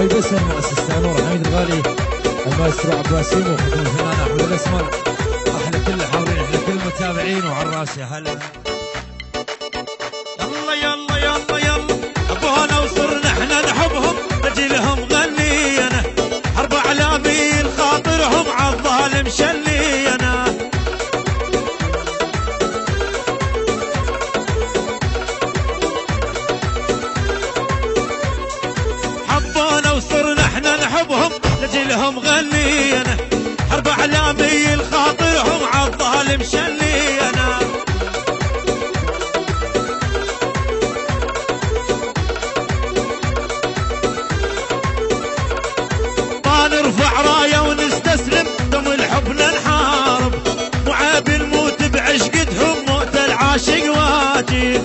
هاي باسم مؤسسة نور حميد الغالي، المايسترو عبد الواسيم، وخدوم الفنان احمد الاسمر. احلى كل الحاضرين، احلى كل المتابعين، وعلى الراس يا هلا. يلا يلا يلا يلا ابونا وصرنا احنا نحبهم، نجي لهم غنينا حرب اعلامي خاطرهم عالظالم شلينا. حبونا وصرنا احنا نحبهم، نجي لهم غنينا حرب اعلامي خاطرهم عالظالم شلينا. نرفع رايه ونستسلم دم الحبنا نحارب، وعيب نموت بعشقتهم موت العاشق واجب.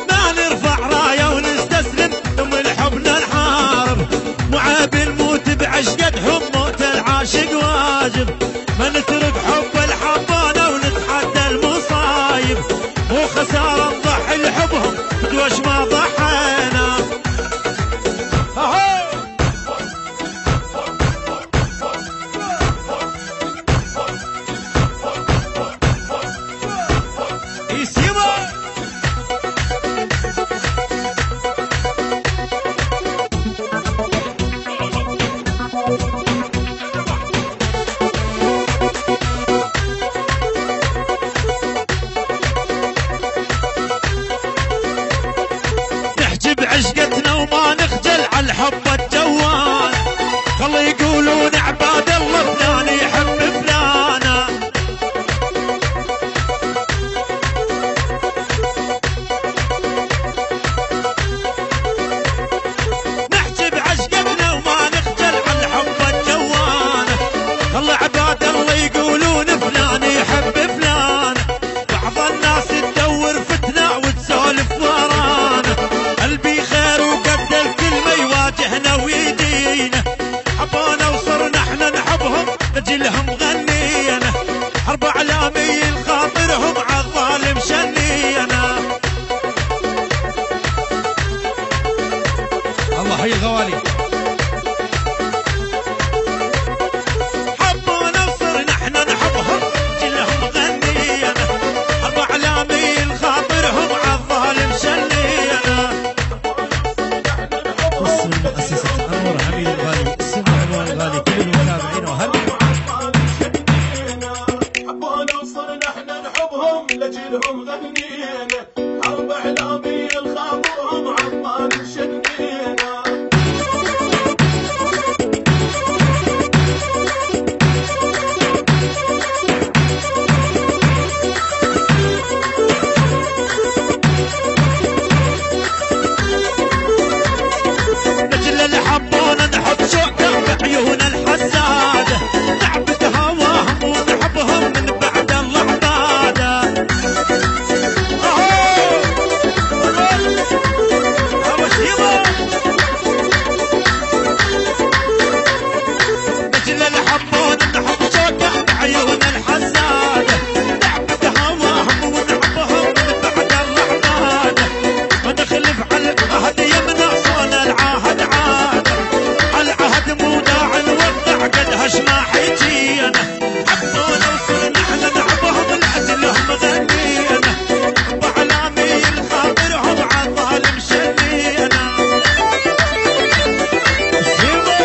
ما نرفع رايه ونستسلم دم الحبنا نحارب، وعيب نموت بعشقتهم موت العاشق واجب. ما نترك حب الحبانه ونتحدى المصايب، مو خسارة نضحي لحبهم بدوش ما ضحينا. عشقتنا وما نخجل على الحب الجوال، خلي يقولون عباد الله فلان يحب فلانا. نحكي بعشقتنا وما نخجل على الحب الجوال، خلي عباد الله يقولون فلان يحب فلان. بعض الناس تدور فتنة وتسولف ورانا، قلبي خير وقد الكلمة يواجهنا ويدينا. حبونا وصرنا احنا نحبهم، نجي لهم غنينا حرب اعلامي خاطرهم عالظالم شنينا. الله حي الغوالي. حبونا وصرنا احنا نحبهم، نجي لهم غنينا حرب اعلامي خاطرهم عالظالم شنينا. اسم مؤسسة نور حميد الغالي، اسم عنوان الغالي، كل المتابعين وهلا. حبونا وصرنا احنا نحبهم، نجي لهم غنينا حرب اعلامي خاطرهم عالظالم شنينا. حبونا نحب شوقهم بعيون الحسادة، نعبد هواهم ونحبهم من بعد الله عبادة. مثل اللي حبونا نحب شوقهم بعيون الحسادة، نعبد هواهم ونحبهم من بعد الله عبادة. ما نخلف على العهد يمنع صون العهد عادة، العهد مو داعي نوضع قدهش ما حيجينا. حبونا وصرنا احنا نعبهم لاجلهم غنينا حب اعلامي خاطرهم عالظالم شنينا. يا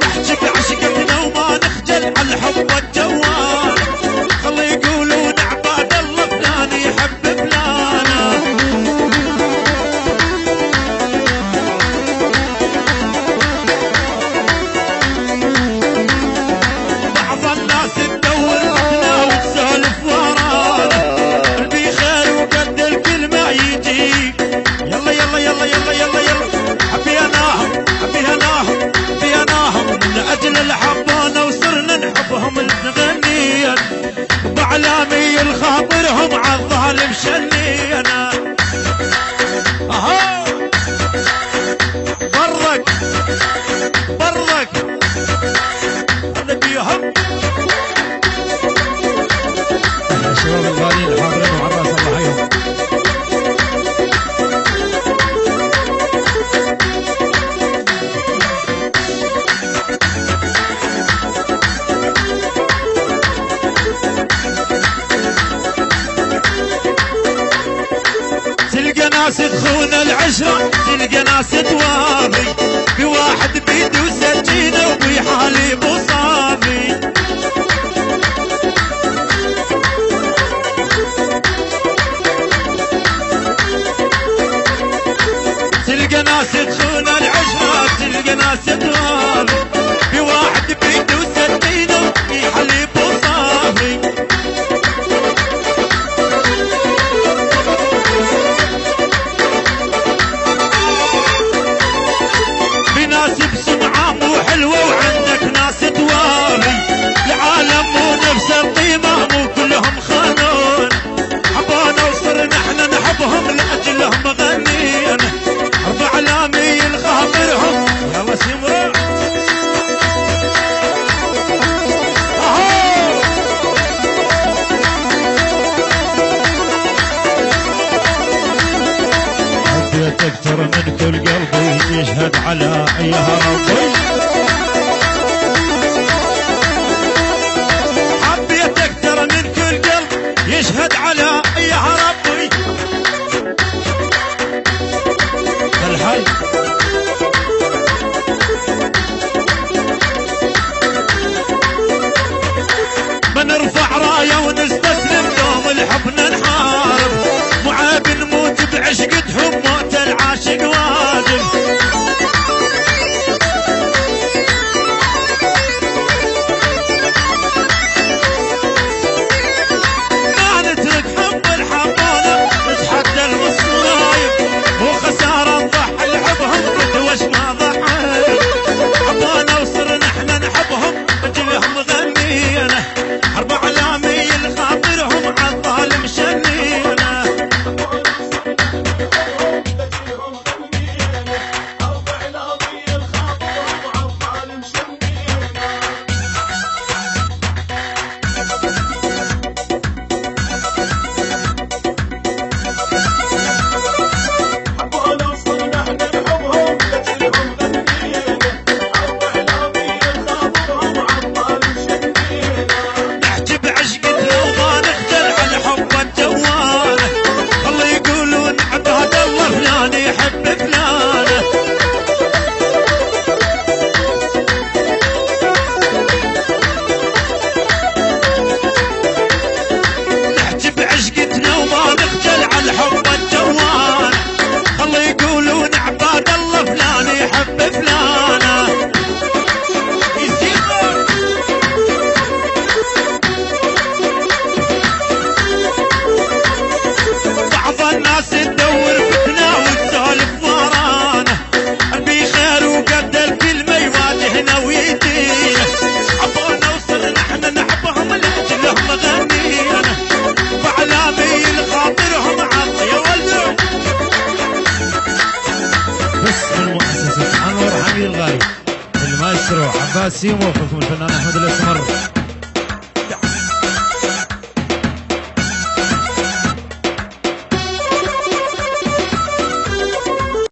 نحكي بعشقتنا العشرة تلقى ناس توافي بواحد بيده سكينة وبحالي مصافي تلقى ناس تخون العشرة تلقى ناس توافي بواحد بيده سكينة وبحالي مصافي ناس بسمعة مو حلوة وعندك ناس توافي العالم مو نفس القيمة مو كلهم خانون حبانا وصرنا احنا نحبهم لأجلهم غنينا 4 ميل خاطرهم يلا سمرة حبيت اكتر من كل قلبي يشهد على ايها ربي حبيت اكتر من كل قلب يشهد على ايها ربي الحي بنرفع رايه ونستسلم دوم الحب نحارب معاب نموت بعشقتهم موت العاشق واجب ما نترك حب الحبانة نتحدى المصايب وخسارة نضحي لحبهم بدوش ما ضحي حبانا وصرنا احنا نحبهم اجلهم غنينا 4 ميل خاطرهم عالظالم شنينا المايسترو عباس سيمو، خلفهم الفنان احمد الاسماعيلي.